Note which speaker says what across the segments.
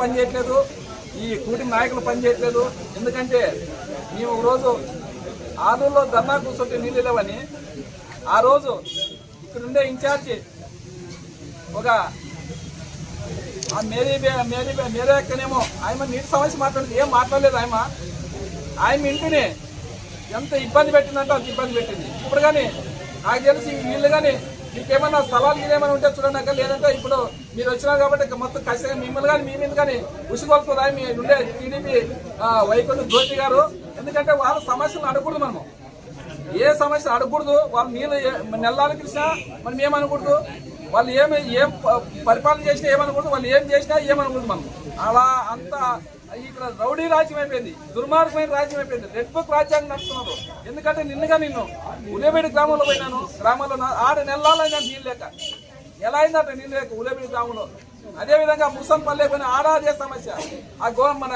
Speaker 1: పనిచేయట్లేదు, ఈ కూటమి నాయకులు పనిచేయట్లేదు. ఎందుకంటే మేము ఒక రోజు ఆలూరులో ధర్నా కూర్చుంటే నీళ్ళు లేవని ఆ రోజు ఇక్కడుండే ఇన్ఛార్జి ఒక మేరీ అక్కనేమో ఆయన నీటి సమస్య మాట్లాడితే ఏం మాట్లాడలేదు. ఆయన ఇంటిని ఎంత ఇబ్బంది పెట్టిందంటే అంత ఇబ్బంది పెట్టింది. ఇప్పుడు కానీ నాకు తెలిసి వీళ్ళు కానీ ఇంకేమన్నా స్థలాలు ఏమైనా ఉంటే చూడండి అక్కడ, లేదంటే ఇప్పుడు మీరు వచ్చినారు కాబట్టి మొత్తం ఖచ్చితంగా మిమ్మల్ని కానీ మీ మీద కానీ ఉసుగొలుతుందా మీ ఉండే టీడీపీ వైకుంఠ జ్యోతి గారు. ఎందుకంటే వాళ్ళ సమస్యలు అడగకూడదు, మనము ఏ సమస్య అడగకూడదు. వాళ్ళు నీళ్ళు నెల్లాలు కృష్ణ మనం ఏమనకూడదు, వాళ్ళు ఏం పరిపాలన చేసినా ఏమనకూడదు, వాళ్ళు ఏం చేసినా ఏమనకూడదు. మనం అలా అంతా ఇక్కడ రౌడీ రాజ్యం అయిపోయింది, దుర్మార్గమైన రాజ్యం అయిపోయింది, రెడ్ బుక్ రాజ్యాన్ని నడుపుతున్నారు. ఎందుకంటే నిన్ను ఉలేబేడి గ్రామంలో పోయినాను, గ్రామంలో 6 నెలలైనా నీళ్ళు లేక ఎలా అయిందంటే నీళ్ళు లేక ఉలేబేడి గ్రామంలో. అదేవిధంగా ముసంపల్లి పోయినా ఆడ అదే సమస్య. మన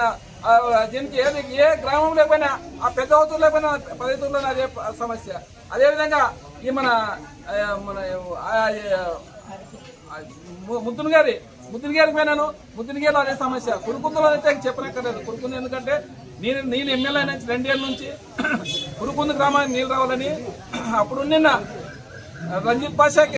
Speaker 1: దీనికి ఏ గ్రామం లేకపోయినా ఆ పెద్ద అవుతులు లేకపోయినా పదవుతుల్లోనే అదే సమస్య. అదేవిధంగా ఈ మన ముద్దునగారికి పోయినాను, ముద్దునగారిలో అదే సమస్య. కురుకుందులో అయితే చెప్పనక్కర్లేదు. కురుకుందు ఎందుకంటే నీళ్ళు ఎమ్మెల్యే నుంచి 2 ఏళ్ళ నుంచి కురుకుందు గ్రామానికి నీళ్ళు రావాలని అప్పుడు నిన్న రంజిత్ పాషాకి